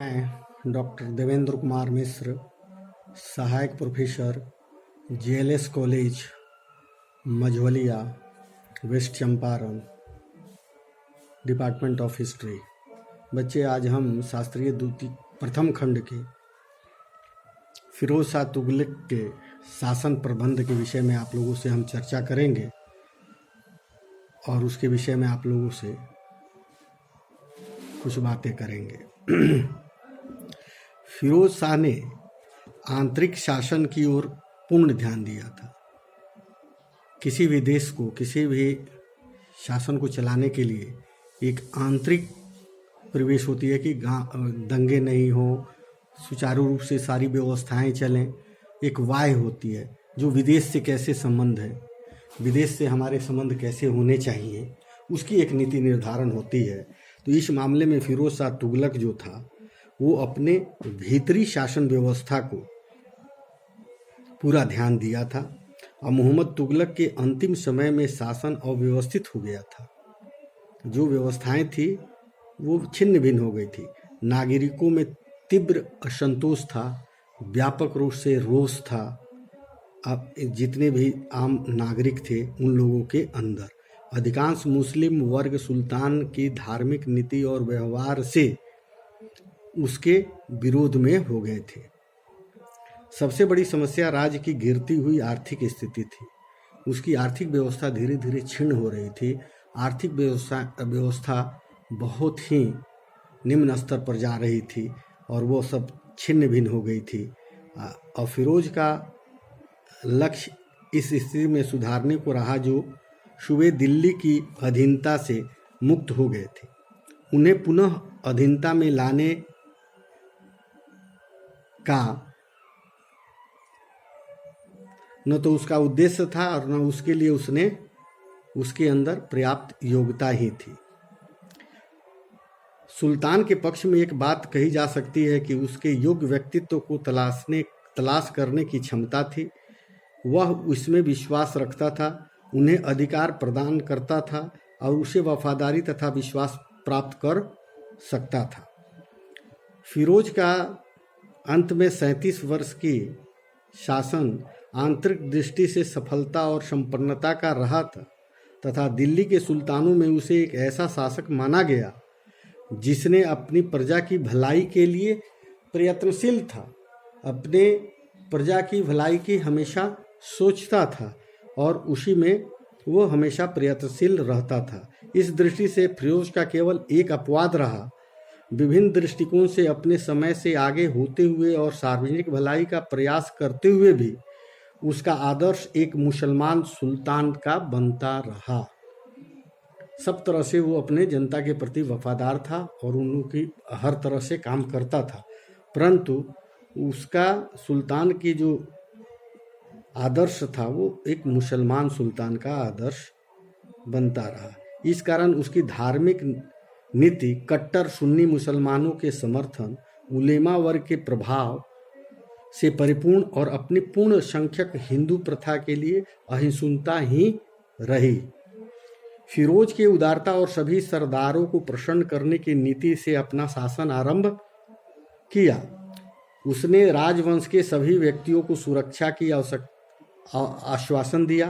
मैं डॉक्टर देवेंद्र कुमार मिश्र, सहायक professor, JLS college Majhaulia, west Champaran, department of history. बच्चे, आज हम शास्त्रीय द्वितीय प्रथम खंड के फिरोज शाह तुगलक के शासन प्रबंध के विषय में आप लोगों से हम चर्चा करेंगे और उसके विषय में आप लोगों से कुछ बातें करेंगे। फिरोज शाह ने आंतरिक शासन की ओर पूर्ण ध्यान दिया था। किसी भी देश को, किसी भी शासन को चलाने के लिए एक आंतरिक परिवेश होती है कि दंगे नहीं हो, सुचारू रूप से सारी व्यवस्थाएं चलें। एक वाय होती है जो विदेश से कैसे संबंध है, विदेश से हमारे संबंध कैसे होने चाहिए, उसकी एक नीति निर्धारण होती है। तो इस मामले में फिरोज शाह तुगलक जो था वो अपने भीतरी शासन व्यवस्था को पूरा ध्यान दिया था और मोहम्मद तुगलक के अंतिम समय में शासन अव्यवस्थित हो गया था। जो व्यवस्थाएं थी वो छिन्न भिन्न हो गई थी। नागरिकों में तीव्र असंतोष था, व्यापक रूप से रोष था। अब जितने भी आम नागरिक थे उन लोगों के अंदर अधिकांश मुस्लिम वर्ग सुल्तान की धार्मिक नीति और व्यवहार से उसके विरोध में हो गए थे। सबसे बड़ी समस्या राज्य की गिरती हुई आर्थिक स्थिति थी। उसकी आर्थिक व्यवस्था धीरे धीरे क्षीण हो रही थी। आर्थिक व्यवस्था बहुत ही निम्न स्तर पर जा रही थी और वो सब छिन्न भिन्न हो गई थी। और फिरोज का लक्ष्य इस स्थिति में सुधारने को रहा जो सूबे दिल्ली की अधीनता से मुक्त हो गए थे। उन्हें पुनः अधीनता में लाने का न तो उसका उद्देश्य था और न उसके लिए उसके अंदर पर्याप्त योग्यता ही थी। सुल्तान के पक्ष में एक बात कही जा सकती है कि उसके योग्य व्यक्तित्व को तलाश करने की क्षमता थी। वह उसमें विश्वास रखता था, उन्हें अधिकार प्रदान करता था और उसे वफादारी तथा विश्वास प्राप्त कर सकता था। फिरोज का अंत में 37 वर्ष की शासन आंतरिक दृष्टि से सफलता और संपन्नता का रहा था तथा दिल्ली के सुल्तानों में उसे एक ऐसा शासक माना गया जिसने अपनी प्रजा की भलाई के लिए प्रयत्नशील था, अपने प्रजा की भलाई की हमेशा सोचता था और उसी में वो हमेशा प्रयत्नशील रहता था। इस दृष्टि से फिरोज का केवल एक अपवाद रहा। विभिन्न दृष्टिकोण से अपने समय से आगे होते हुए और सार्वजनिक भलाई का प्रयास करते हुए भी उसका आदर्श एक मुसलमान सुल्तान का बनता रहा। सब तरह से वो अपने जनता के प्रति वफादार था और उनकी हर तरह से काम करता था, परंतु उसका सुल्तान की जो आदर्श था वो एक मुसलमान सुल्तान का आदर्श बनता रहा। इस कारण उसकी धार्मिक नीति कट्टर सुन्नी मुसलमानों के समर्थन, उलेमा वर्ग के प्रभाव से परिपूर्ण और अपनी पूर्ण संख्यक हिंदू प्रथा के लिए अहिंसुता ही रही। फिरोज के उदारता और सभी सरदारों को प्रसन्न करने की नीति से अपना शासन आरंभ किया। उसने राजवंश के सभी व्यक्तियों को सुरक्षा की आश्वासन दिया,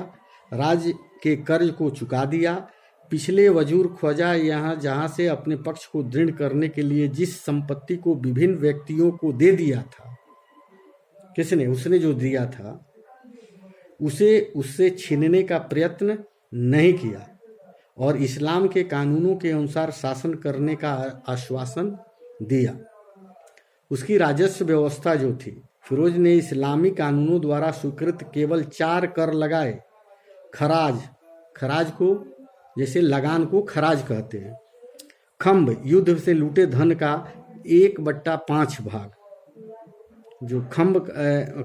राज्य के कर्ज को चुका दिया। पिछले वजूर ख्वाजा जहां से अपने पक्ष को दृढ़ करने के लिए जिस संपत्ति को विभिन्न व्यक्तियों को दे दिया था, किसने? उसने जो दिया था उसे उससे छीनने का प्रयत्न नहीं किया और इस्लाम के कानूनों के अनुसार शासन करने का आश्वासन दिया। उसकी राजस्व व्यवस्था जो थी, फिरोज ने इस्लामी कानूनों द्वारा स्वीकृत केवल 4 कर लगाए। खराज को, जैसे लगान को खराज कहते हैं। खम्ब, युद्ध से लूटे धन का 1/5 भाग। जो खम्ब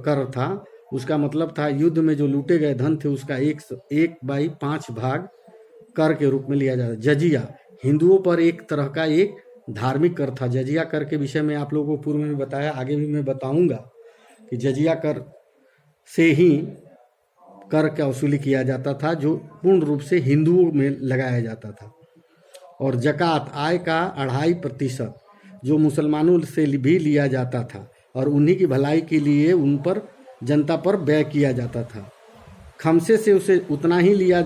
कर था उसका मतलब था युद्ध में जो लूटे गए धन थे उसका 1/5 भाग कर के रूप में लिया जाता। जजिया, हिंदुओं पर एक तरह का एक धार्मिक कर था। जजिया कर के विषय में आप लोगों को पूर्व में बताया, आगे भी मैं बताऊंगा कि जजिया कर से ही कर का वसूली किया जाता था जो पूर्ण रूप से हिंदुओं में लगाया जाता था। और जकात, आय का 2.5%, जो मुसलमानों से भी लिया जाता था और उन्हीं की भलाई के लिए उन पर जनता पर व्यय किया जाता था। खमसे से उसे उतना ही लिया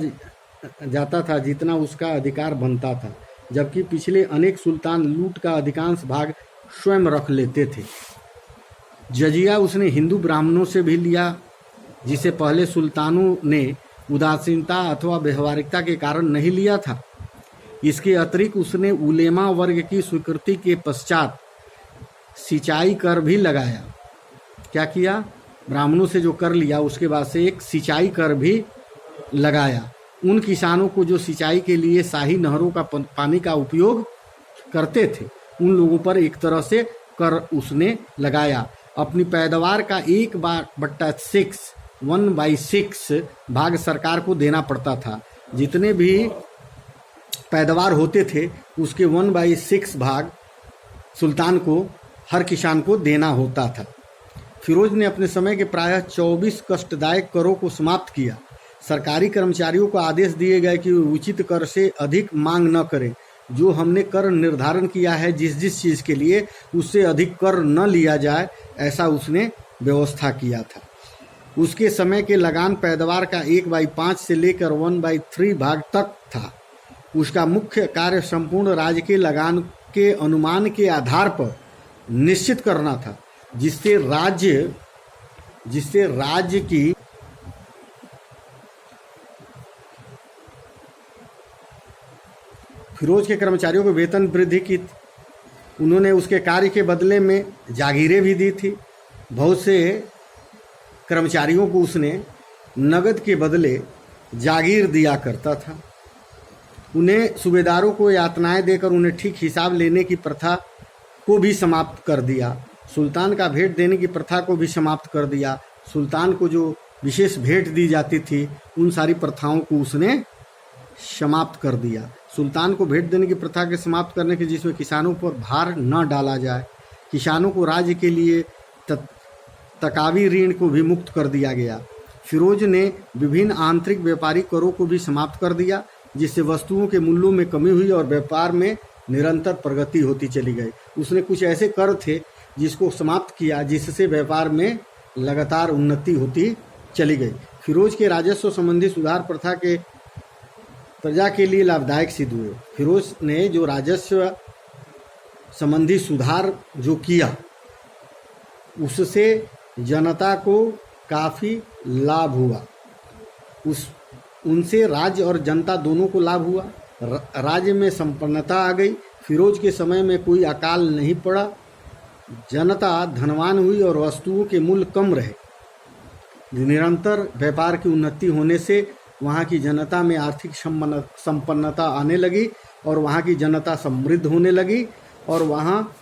जाता था जितना उसका अधिकार बनता था, जबकि पिछले अनेक सुल्तान लूट का अधिकांश भाग स्वयं रख लेते थे। जजिया उसने हिंदू ब्राह्मणों से भी लिया, जिसे पहले सुल्तानों ने उदासीनता अथवा व्यवहारिकता के कारण नहीं लिया था। इसके अतिरिक्त उसने उलेमा वर्ग की स्वीकृति के पश्चात सिंचाई कर भी लगाया। क्या किया? ब्राह्मणों से जो कर लिया उसके बाद से एक सिंचाई कर भी लगाया। उन किसानों को जो सिंचाई के लिए शाही नहरों का पानी का उपयोग करते थे, उन लोगों पर एक तरह से कर उसने लगाया। अपनी पैदावार का 1/6 भाग सरकार को देना पड़ता था। जितने भी पैदावार होते थे उसके 1/6 भाग सुल्तान को, हर किसान को देना होता था। फिरोज ने अपने समय के प्रायः 24 कष्टदायक करों को समाप्त किया। सरकारी कर्मचारियों को आदेश दिए गए कि वे उचित कर से अधिक मांग न करें। जो हमने कर निर्धारण किया है, जिस जिस चीज़ के लिए, उससे अधिक कर न लिया जाए, ऐसा उसने व्यवस्था किया था। उसके समय के लगान पैदावार का 1/5 से लेकर 1/3 भाग तक था। उसका मुख्य कार्य संपूर्ण राज्य के लगान के अनुमान के आधार पर निश्चित करना था, जिससे राज्य की फिरोज के कर्मचारियों को वेतन वृद्धि की। उन्होंने उसके कार्य के बदले में जागीरें भी दी थी। बहुत से कर्मचारियों को उसने नगद के बदले जागीर दिया करता था। उन्हें सूबेदारों को यातनाएं देकर उन्हें ठीक हिसाब लेने की प्रथा को भी समाप्त कर दिया। सुल्तान का भेंट देने की प्रथा को भी समाप्त कर दिया। सुल्तान को जो विशेष भेंट दी जाती थी, उन सारी प्रथाओं को उसने समाप्त कर दिया। सुल्तान को भेंट देने की प्रथा के समाप्त करने के, जिसमें किसानों पर भार न डाला जाए। किसानों को राज्य के लिए तकावी ऋण को भी मुक्त कर दिया गया। फिरोज ने विभिन्न आंतरिक व्यापारिक करों को भी समाप्त कर दिया, जिससे वस्तुओं के मूल्यों में कमी हुई और व्यापार में निरंतर प्रगति होती चली गई। उसने कुछ ऐसे कर थे जिसको समाप्त किया, जिससे व्यापार में लगातार उन्नति होती चली गई। फिरोज के राजस्व संबंधी सुधार प्रथा के प्रजा के लिए लाभदायक सिद्ध हुए। फिरोज ने जो राजस्व संबंधी सुधार जो किया, उससे जनता को काफ़ी लाभ हुआ। उनसे राज्य और जनता दोनों को लाभ हुआ। राज्य में संपन्नता आ गई। फिरोज के समय में कोई अकाल नहीं पड़ा। जनता धनवान हुई और वस्तुओं के मूल्य कम रहे। निरंतर व्यापार की उन्नति होने से वहाँ की जनता में आर्थिक संपन्नता आने लगी और वहाँ की जनता समृद्ध होने लगी और वहाँ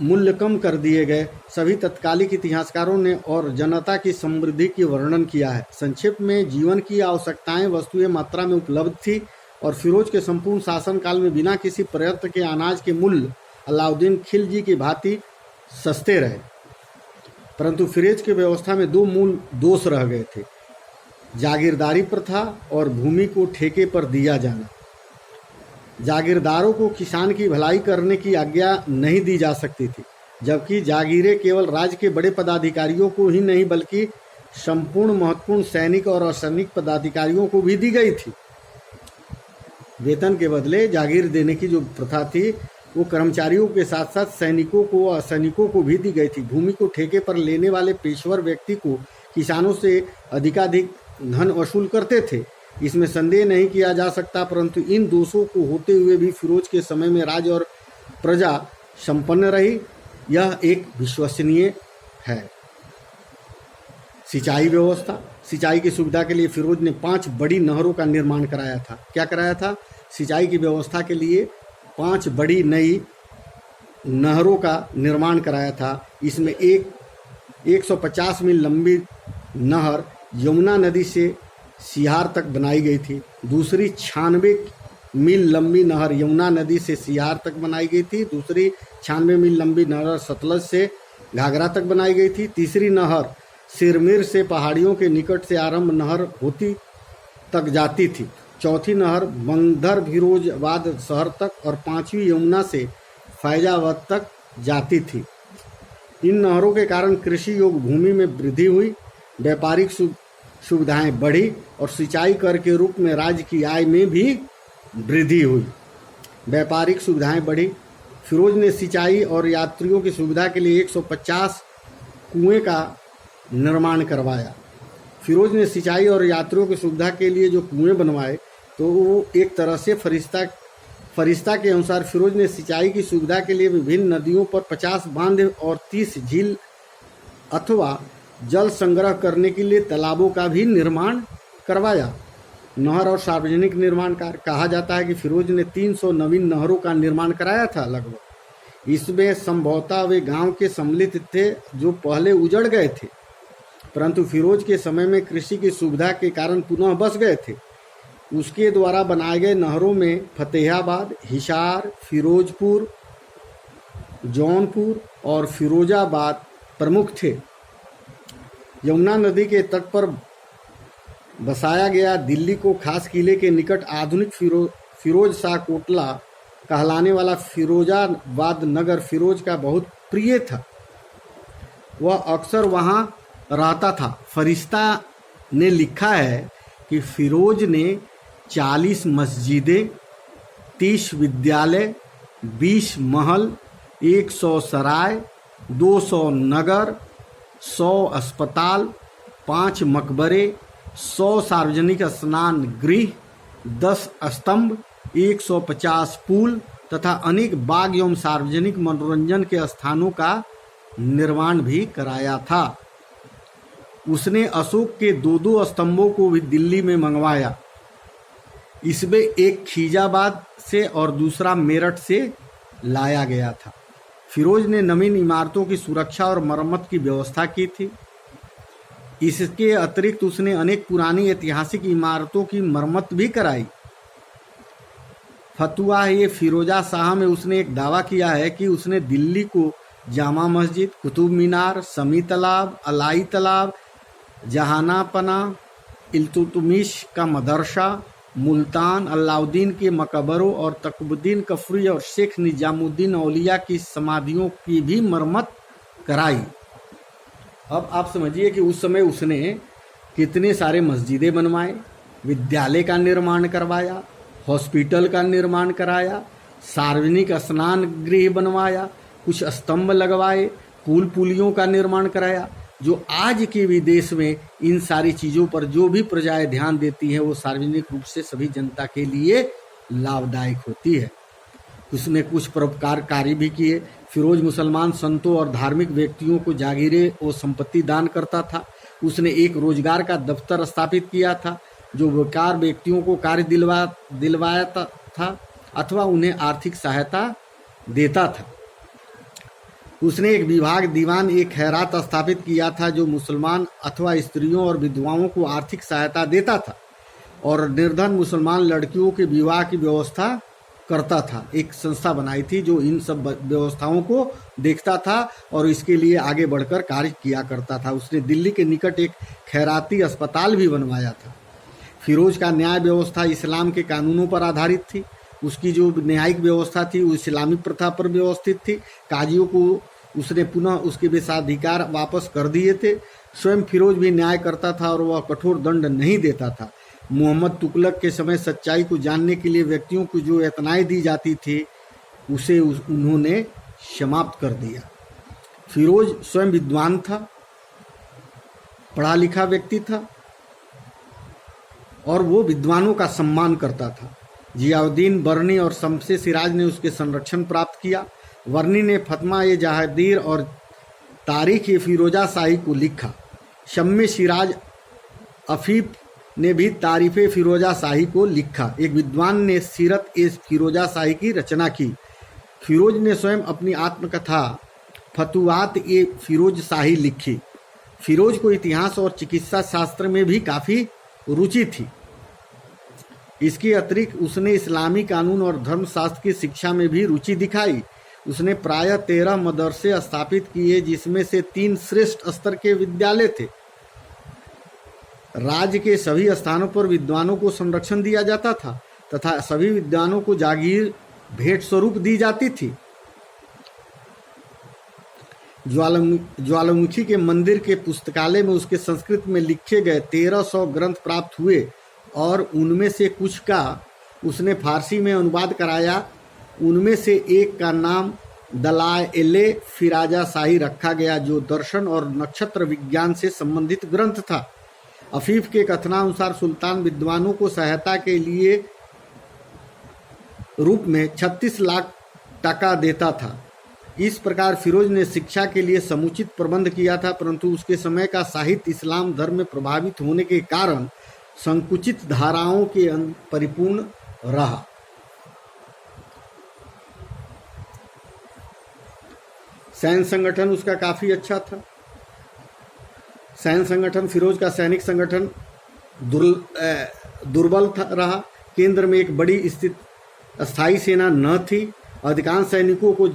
मूल्य कम कर दिए गए। सभी तत्कालिक इतिहासकारों ने और जनता की समृद्धि की वर्णन किया है। संक्षेप में, जीवन की आवश्यकताएं वस्तुएं मात्रा में उपलब्ध थी और फिरोज के संपूर्ण शासनकाल में बिना किसी प्रयत्न के अनाज के मूल्य अलाउद्दीन खिलजी की भांति सस्ते रहे। परंतु फिरोज की व्यवस्था में दो मूल दोष रह गए थे: जागीरदारी प्रथा और भूमि को ठेके पर दिया जाना। जागीरदारों को किसान की भलाई करने की आज्ञा नहीं दी जा सकती थी, जबकि जागीरें केवल राज्य के बड़े पदाधिकारियों को ही नहीं बल्कि संपूर्ण महत्वपूर्ण सैनिक और असैनिक पदाधिकारियों को भी दी गई थी। वेतन के बदले जागीर देने की जो प्रथा थी, वो कर्मचारियों के साथ साथ सैनिकों को, असैनिकों को भी दी गई थी। भूमि को ठेके पर लेने वाले पेशवर व्यक्ति को किसानों से अधिकाधिक धन वसूल करते थे, इसमें संदेह नहीं किया जा सकता। परंतु इन दोषों को होते हुए भी फिरोज के समय में राज्य और प्रजा संपन्न रही, यह एक विश्वसनीय है। सिंचाई व्यवस्था। सिंचाई की सुविधा के लिए फिरोज ने 5 बड़ी नहरों का निर्माण कराया था। क्या कराया था? सिंचाई की व्यवस्था के लिए 5 बड़ी नई नहरों का निर्माण कराया था। इसमें एक 150 मील लंबी नहर यमुना नदी से सियार तक बनाई गई थी। दूसरी 96 मील लंबी नहर यमुना नदी से सियार तक बनाई गई थी। दूसरी 96 मील लंबी नहर सतलज से घाघरा तक बनाई गई थी। तीसरी नहर सिरमिर से पहाड़ियों के निकट से आरंभ नहर होती तक जाती थी। चौथी नहर बंदर फिरोजाबाद शहर तक और 5वीं यमुना से फैजाबाद तक जाती थी। इन नहरों के कारण कृषि योग्य भूमि में वृद्धि हुई, व्यापारिक सुविधाएं बढ़ी और सिंचाई कर के रूप में राज्य की आय में भी वृद्धि हुई। व्यापारिक सुविधाएं बढ़ी। फिरोज ने सिंचाई और यात्रियों की सुविधा के लिए 150 कुएं का निर्माण करवाया। फिरोज ने सिंचाई और यात्रियों की सुविधा के लिए जो कुएं बनवाए तो वो एक तरह से फरिश्ता के अनुसार फिरोज ने सिंचाई की सुविधा के लिए विभिन्न नदियों पर 50 बांध और 30 झील अथवा जल संग्रह करने के लिए तालाबों का भी निर्माण करवाया। नहर और सार्वजनिक निर्माण कार्य। कहा जाता है कि फिरोज ने 300 नवीन नहरों का निर्माण कराया था लगभग। इसमें संभवतः वे गांव के सम्मिलित थे जो पहले उजड़ गए थे, परंतु फिरोज के समय में कृषि की सुविधा के कारण पुनः बस गए थे। उसके द्वारा बनाए गए नहरों में फतेहाबाद, हिसार, फिरोजपुर, जौनपुर और फिरोजाबाद प्रमुख थे। यमुना नदी के तट पर बसाया गया दिल्ली को खास किले के निकट आधुनिक फिरोज शाह कोटला कहलाने वाला फिरोजाबाद नगर फिरोज का बहुत प्रिय था। वह अक्सर वहाँ रहता था। फरिश्ता ने लिखा है कि फिरोज ने 40 मस्जिदें, 30 विद्यालय, 20 महल, 100 सराय, 200 नगर, 100 अस्पताल, 5 मकबरे, 100 सार्वजनिक स्नान गृह, 10 स्तंभ, 150 पुल तथा अनेक बाग एवं सार्वजनिक मनोरंजन के स्थानों का निर्माण भी कराया था। उसने अशोक के 2-2 स्तंभों को भी दिल्ली में मंगवाया। इसमें एक खीजाबाद से और दूसरा मेरठ से लाया गया था। फिरोज ने नवीन इमारतों की सुरक्षा और मरम्मत की व्यवस्था की थी। इसके अतिरिक्त उसने अनेक पुरानी ऐतिहासिक इमारतों की मरम्मत भी कराई। फतुहा ये फिरोजा शाह में उसने एक दावा किया है कि उसने दिल्ली को जामा मस्जिद, कुतुब मीनार, समी तालाब, अलाई तालाब, जहानापना, इल्तुतमिश का मदरसा, मुल्तान, अलाउद्दीन के मकबरों और तकबुद्दीन कफरी और शेख निजामुद्दीन औलिया की समाधियों की भी मरम्मत कराई। अब आप समझिए कि उस समय उसने कितने सारे मस्जिदें बनवाए, विद्यालय का निर्माण करवाया, हॉस्पिटल का निर्माण कराया, सार्वजनिक स्नान गृह बनवाया, कुछ स्तंभ लगवाए, पुल पुलियों का निर्माण कराया। जो आज के विदेश में इन सारी चीज़ों पर जो भी प्रजाएं ध्यान देती हैं वो सार्वजनिक रूप से सभी जनता के लिए लाभदायक होती है। उसने कुछ परोपकार कार्य भी किए। फिरोज मुसलमान संतों और धार्मिक व्यक्तियों को जागीरें और संपत्ति दान करता था। उसने एक रोजगार का दफ्तर स्थापित किया था जो बेकार व्यक्तियों को कार्य दिलवाया था अथवा उन्हें आर्थिक सहायता देता था। उसने एक विभाग दीवान एक खैरात स्थापित किया था जो मुसलमान अथवा स्त्रियों और विधवाओं को आर्थिक सहायता देता था और निर्धन मुसलमान लड़कियों के विवाह की व्यवस्था करता था। एक संस्था बनाई थी जो इन सब व्यवस्थाओं को देखता था और इसके लिए आगे बढ़कर कार्य किया करता था। उसने दिल्ली के निकट एक खैराती अस्पताल भी बनवाया था। फिरोज का न्याय व्यवस्था इस्लाम के कानूनों पर आधारित थी। उसकी जो न्यायिक व्यवस्था थी वो इस्लामिक प्रथा पर व्यवस्थित थी। काजियों को उसने पुनः उसके विशेषाधिकार वापस कर दिए थे। स्वयं फिरोज भी न्याय करता था और वह कठोर दंड नहीं देता था। मोहम्मद तुगलक के समय सच्चाई को जानने के लिए व्यक्तियों को जो यातनाएं दी जाती थी उसे उन्होंने समाप्त कर दिया। फिरोज स्वयं विद्वान था, पढ़ा लिखा व्यक्ति था और वो विद्वानों का सम्मान करता था। जियाउद्दीन बर्नी और शमसे सिराज ने उसके संरक्षण प्राप्त किया। वर्नी ने फतमा ए जहादीर और तारीख ए फिरोजा शाही को लिखा। शम्मे सिराज अफीफ ने भी तारीफ़े फिरोजा शाही को लिखा। एक विद्वान ने सीरत ए फिरोजा शाही की रचना की। फिरोज ने स्वयं अपनी आत्मकथा फतुहात ए फिरोज शाही लिखी। फिरोज को इतिहास और चिकित्सा शास्त्र में भी काफ़ी रुचि थी। इसके अतिरिक्त उसने इस्लामी कानून और धर्मशास्त्र की शिक्षा में भी रुचि दिखाई। उसने प्रायः 13 मदरसे स्थापित किए जिसमें से 3 श्रेष्ठ स्तर के विद्यालय थे। राज्य के सभी स्थानों पर विद्वानों को संरक्षण दिया जाता था तथा सभी विद्वानों को जागीर भेंट स्वरूप दी जाती थी। ज्वालामुखी के मंदिर के पुस्तकालय में उसके संस्कृत में लिखे गए 1300 ग्रंथ प्राप्त हुए और उनमें से कुछ का उसने फारसी में अनुवाद कराया। उनमें से एक का नाम दलाइले फिराजा शाही रखा गया, जो दर्शन और नक्षत्र विज्ञान से संबंधित ग्रंथ था। अफीफ के कथनानुसार सुल्तान विद्वानों को सहायता के लिए रूप में 36 लाख टका देता था। इस प्रकार फिरोज ने शिक्षा के लिए समुचित प्रबंध किया था, परंतु उसके समय का साहित्य इस्लाम धर्म में प्रभावित होने के कारण संकुचित धाराओं के परिपूर्ण रहा। सैन्य संगठन उसका काफी अच्छा था। सैन्य संगठन, फिरोज का सैनिक संगठन दुर्बल रहा। केंद्र में एक बड़ी स्थित स्थायी सेना न थी। अधिकांश सैनिकों को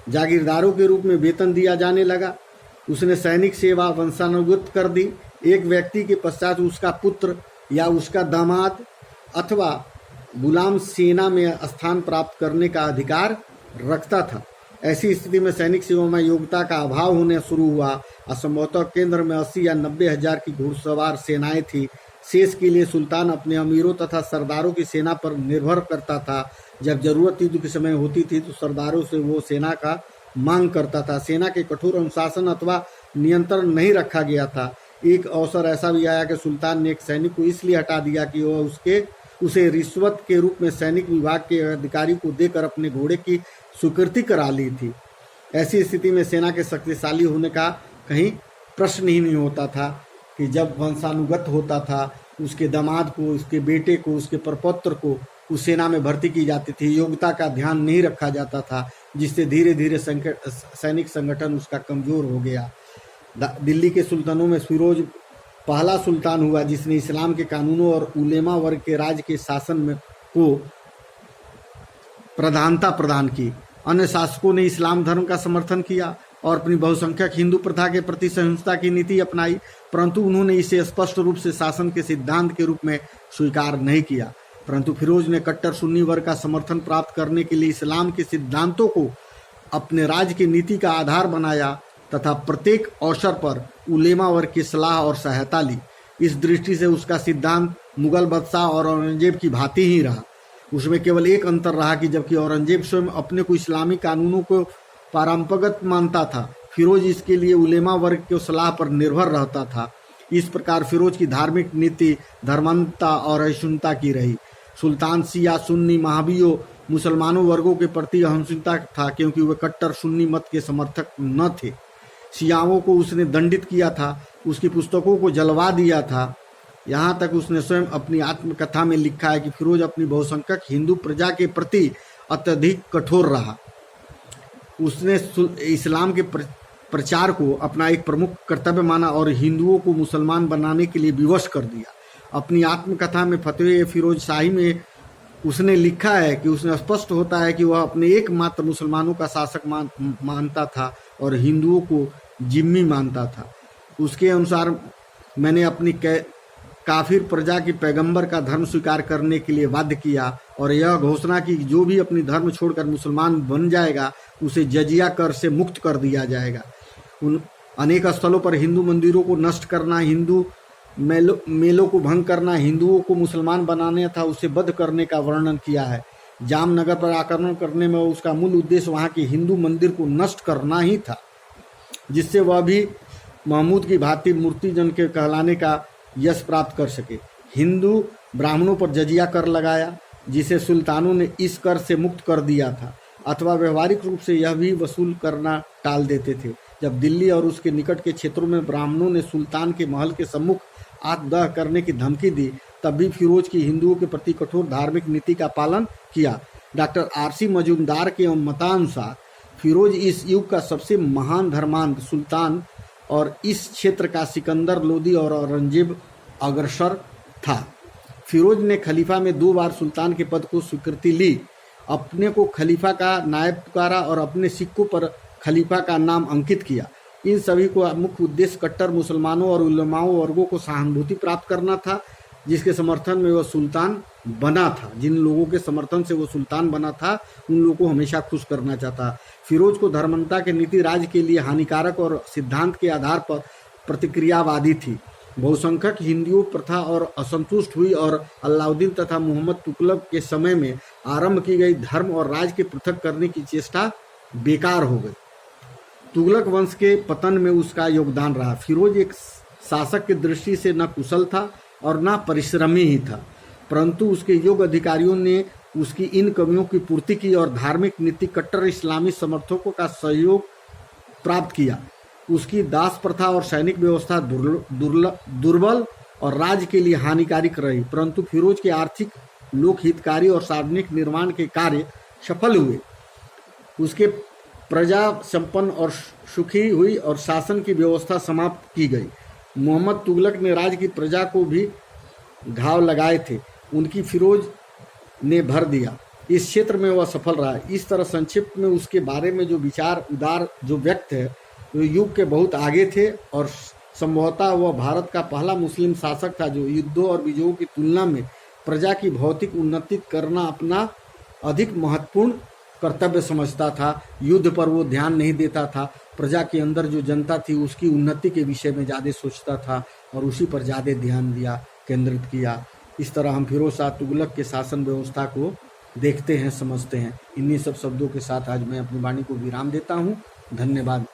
जागीरदारों के रूप में वेतन दिया जाने लगा। उसने सैनिक सेवा वंशानुगत कर दी। एक व्यक्ति के पश्चात उसका पुत्र या उसका दामाद अथवा गुलाम सेना में स्थान प्राप्त करने का अधिकार रखता था। ऐसी स्थिति में सैनिक सेवा में योग्यता का अभाव होने शुरू हुआ। असंभवतः केंद्र में 80 या 90 हजार की घुड़सवार सेनाएं थी। शेष के लिए सुल्तान अपने अमीरों तथा सरदारों की सेना पर निर्भर करता था। जब जरूरत युद्ध के समय होती थी तो सरदारों से वो सेना का मांग करता था। सेना के कठोर अनुशासन अथवा नियंत्रण नहीं रखा गया था। एक अवसर ऐसा भी आया कि सुल्तान ने एक सैनिक को इसलिए हटा दिया कि वह उसे रिश्वत के रूप में सैनिक विभाग के अधिकारी को देकर अपने घोड़े की स्वीकृति करा ली थी। ऐसी स्थिति में सेना के शक्तिशाली होने का कहीं प्रश्न ही नहीं होता था कि जब वंशानुगत होता था, उसके दामाद को, उसके बेटे को, उसके प्रपौत्र को उस सेना में भर्ती की जाती थी। योग्यता का ध्यान नहीं रखा जाता था, जिससे धीरे धीरे सैनिक संगठन उसका कमजोर हो गया। दिल्ली के सुल्तानों में फिरोज पहला सुल्तान हुआ जिसने इस्लाम के कानूनों और उलेमा वर्ग के राज के शासन में को प्रधानता प्रदान की। अन्य शासकों ने इस्लाम धर्म का समर्थन किया और अपनी बहुसंख्यक हिंदू प्रथा के प्रति सहिष्णुता की नीति अपनाई, परंतु उन्होंने इसे स्पष्ट रूप से शासन के सिद्धांत के रूप में स्वीकार नहीं किया। परंतु फिरोज ने कट्टर सुन्नी वर्ग का समर्थन प्राप्त करने के लिए इस्लाम के सिद्धांतों को अपने राज्य की नीति का आधार बनाया तथा प्रत्येक अवसर पर उलेमा वर्ग की सलाह और सहायता ली। इस दृष्टि से उसका सिद्धांत मुगल बादशाह और औरंगजेब की भांति ही रहा। उसमें केवल एक अंतर रहा कि जबकि औरंगजेब स्वयं अपने को इस्लामी कानूनों को परंपरागत मानता था, फिरोज इसके लिए उलेमा वर्ग की सलाह पर निर्भर रहता था। इस प्रकार फिरोज की धार्मिक नीति धर्मांधता और अहिष्णुता की रही। सुल्तान शिया, सुन्नी, महाबियों मुसलमानों वर्गों के प्रति अहिंसुता था, क्योंकि वे कट्टर सुन्नी मत के समर्थक न थे। शियाओं को उसने दंडित किया था, उसकी पुस्तकों को जलवा दिया था। यहाँ तक उसने स्वयं अपनी आत्मकथा में लिखा है कि फिरोज अपनी बहुसंख्यक हिंदू प्रजा के प्रति अत्यधिक कठोर रहा। उसने इस्लाम के प्रचार को अपना एक प्रमुख कर्तव्य माना और हिंदुओं को मुसलमान बनाने के लिए विवश कर दिया। अपनी आत्मकथा में फतवे फिरोज शाही में उसने लिखा है कि उसने स्पष्ट होता है कि वह अपने एकमात्र मुसलमानों का शासक मानता था और हिंदुओं को जिम्मी मानता था। उसके अनुसार मैंने अपनी काफिर प्रजा की पैगंबर का धर्म स्वीकार करने के लिए बाध्य किया और यह घोषणा की कि जो भी अपनी धर्म छोड़कर मुसलमान बन जाएगा उसे जजिया कर से मुक्त कर दिया जाएगा। उन अनेक स्थलों पर हिंदू मंदिरों को नष्ट करना, हिंदू मेलों को भंग करना, हिंदुओं को मुसलमान बनाने था उसे बध करने का वर्णन किया है। जामनगर पर आक्रमण करने में उसका मूल उद्देश्य वहां के हिंदू मंदिर को नष्ट करना ही था, जिससे वह भी महमूद की भांति मूर्तिजन के कहलाने का यश प्राप्त कर सके। हिंदू ब्राह्मणों पर जजिया कर लगाया, जिसे सुल्तानों ने इस कर से मुक्त कर दिया था, अथवा व्यवहारिक रूप से यह भी वसूल करना टाल देते थे। जब दिल्ली और उसके निकट के क्षेत्रों में ब्राह्मणों ने सुल्तान के महल के सम्मुख आत्मदाह करने की धमकी दी, तब भी फिरोज की हिंदुओं के प्रति कठोर धार्मिक नीति का पालन किया। Doctor RC. मजूमदार के मतानुसार फिरोज इस युग का सबसे महान धर्मांध सुल्तान और इस क्षेत्र का सिकंदर लोदी और औरंगजेब अग्रसर था। फिरोज ने खलीफा में 2 बार सुल्तान के पद को स्वीकृति ली, अपने को खलीफा का नायब पुकारा और अपने सिक्कों पर खलीफा का नाम अंकित किया। इन सभी को मुख्य उद्देश्य कट्टर मुसलमानों और उलमाओं वर्गों को सहानुभूति प्राप्त करना था। जिसके समर्थन में वह सुल्तान बना था, जिन लोगों के समर्थन से वो सुल्तान बना था, उन लोगों को हमेशा खुश करना चाहता। फिरोज को धर्मांधता के नीति राज्य के लिए हानिकारक और सिद्धांत के आधार पर प्रतिक्रियावादी थी। बहुसंख्यक हिंदुओं प्रथा और असंतुष्ट हुई और अलाउद्दीन तथा मोहम्मद तुगलक के समय में आरंभ की गई धर्म और राज्य के पृथक करने की चेष्टा बेकार हो गई। तुगलक वंश के पतन में उसका योगदान रहा। फिरोज एक शासक की दृष्टि से न कुशल था और न परिश्रमी ही था, परंतु उसके योग्य अधिकारियों ने उसकी इन कमियों की पूर्ति की और धार्मिक नीति कट्टर इस्लामी समर्थकों का सहयोग प्राप्त किया। उसकी दास प्रथा और सैनिक व्यवस्था दुर्बल और राज्य के लिए हानिकारक रही, परंतु फिरोज के आर्थिक, लोकहितकारी और सार्वजनिक निर्माण के कार्य सफल हुए। उसके प्रजा संपन्न और सुखी हुई और शासन की व्यवस्था समाप्त की गई। मोहम्मद तुगलक ने राज्य की प्रजा को भी घाव लगाए थे, उनकी फिरोज ने भर दिया। इस क्षेत्र में वह सफल रहा। इस तरह संक्षिप्त में उसके बारे में जो विचार उदार जो व्यक्त है, वो युग के बहुत आगे थे और संभवतः वह भारत का पहला मुस्लिम शासक था जो युद्धों और विजयों की तुलना में प्रजा की भौतिक उन्नति करना अपना अधिक महत्वपूर्ण कर्तव्य समझता था। युद्ध पर वो ध्यान नहीं देता था, प्रजा के अंदर जो जनता थी उसकी उन्नति के विषय में ज़्यादा सोचता था और उसी पर ज़्यादा ध्यान दिया, केंद्रित किया। इस तरह हम फिरोज शाह तुगलक के शासन व्यवस्था को देखते हैं, समझते हैं। इन्हीं सब शब्दों के साथ आज मैं अपनी वाणी को विराम देता हूँ। धन्यवाद।